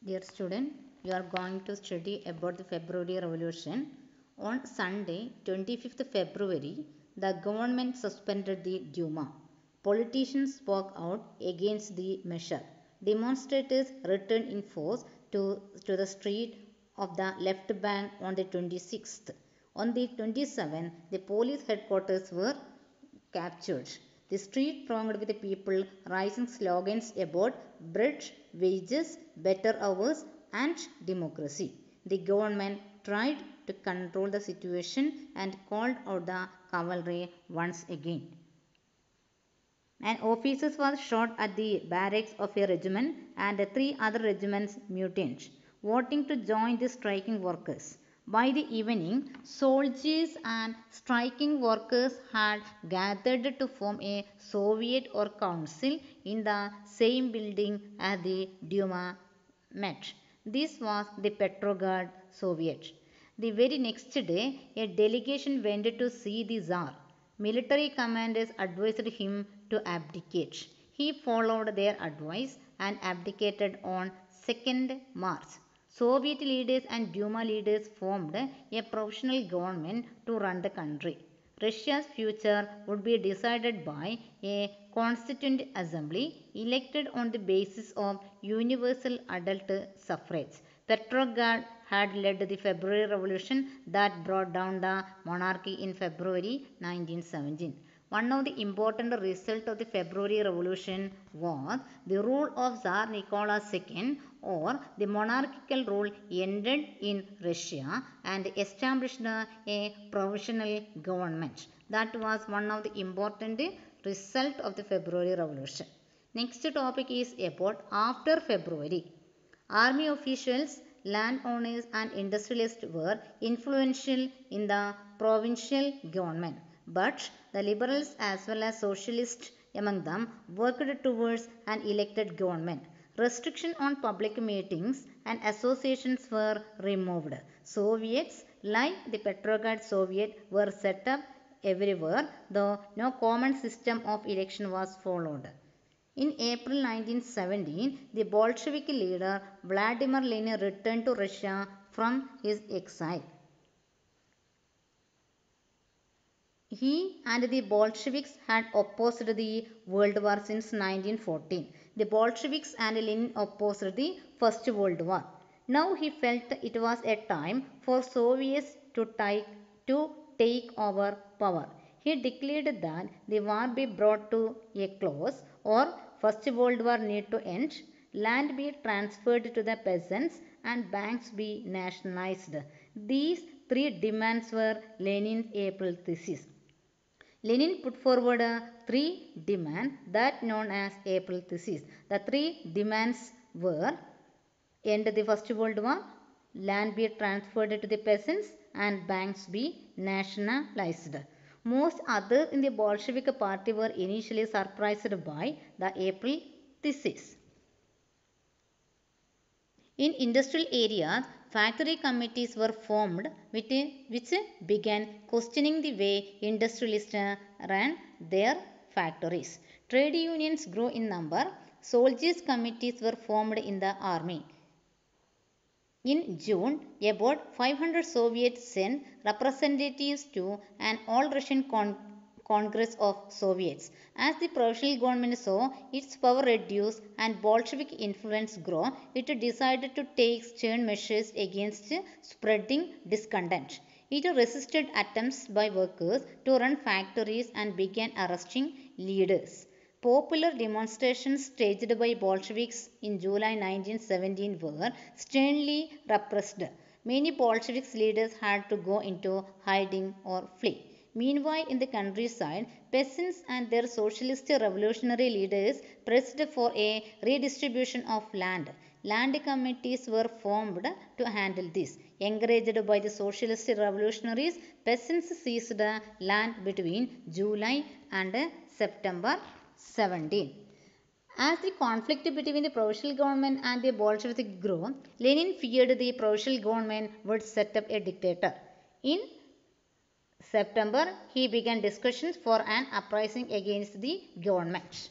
Dear student, you are going to study about the February Revolution. On Sunday, 25th February, the government suspended the Duma. Politicians spoke out against the measure. Demonstrators returned in force to the street of the left bank on the 26th. On the 27th, the police headquarters were captured. The street thronged with people raising slogans about bread, wages, better hours, and democracy. The government tried to control the situation and called out the cavalry once again. An officer was shot at the barracks of a regiment and three other regiments mutinied, wanting to join the striking workers. By the evening, soldiers and striking workers had gathered to form a Soviet or council in the same building as the Duma met. This was the Petrograd Soviet. The very next day, a delegation went to see the Tsar. Military commanders advised him to abdicate. He followed their advice and abdicated on 2nd March. Soviet leaders and Duma leaders formed a provisional government to run the country. Russia's future would be decided by a constituent assembly elected on the basis of universal adult suffrage. Petrograd had led the February Revolution that brought down the monarchy in February 1917. One of the important results of the February Revolution was the rule of Tsar Nicholas II, or the monarchical rule ended in Russia and established a provisional government. That was one of the important results of the February Revolution. Next topic is about after February. Army officials, landowners and industrialists were influential in the provincial government, but the liberals as well as socialists among them worked towards an elected government. Restriction on public meetings and associations were removed. Soviets like the Petrograd Soviet were set up everywhere, though no common system of election was followed. In April 1917, the Bolshevik leader Vladimir Lenin returned to Russia from his exile. He and the Bolsheviks had opposed the World War since 1914. The Bolsheviks and Lenin opposed the First World War. Now he felt it was a time for Soviets to take over power. He declared that the war be brought to a close, or First World War need to end, land be transferred to the peasants and banks be nationalized. These three demands were Lenin's April thesis. Lenin put forward three demands that known as April thesis. The three demands were end the First World War, land be transferred to the peasants, and banks be nationalized. Most others in the Bolshevik party were initially surprised by the April thesis. In industrial areas, factory committees were formed which began questioning the way industrialists ran their factories. Trade unions grew in number. Soldiers' committees were formed in the army. In June, about 500 Soviets sent representatives to an all-Russian Congress of Soviets. As the provisional government saw its power reduce and Bolshevik influence grow, it decided to take stern measures against spreading discontent. It resisted attempts by workers to run factories and began arresting leaders. Popular demonstrations staged by Bolsheviks in July 1917 were sternly repressed. Many Bolshevik leaders had to go into hiding or flee. Meanwhile, in the countryside, peasants and their socialist revolutionary leaders pressed for a redistribution of land. Land committees were formed to handle this. Encouraged by the socialist revolutionaries, peasants seized land between July and September 17. As the conflict between the provisional government and the Bolsheviks grew, Lenin feared the provisional government would set up a dictator. In September, he began discussions for an uprising against the government.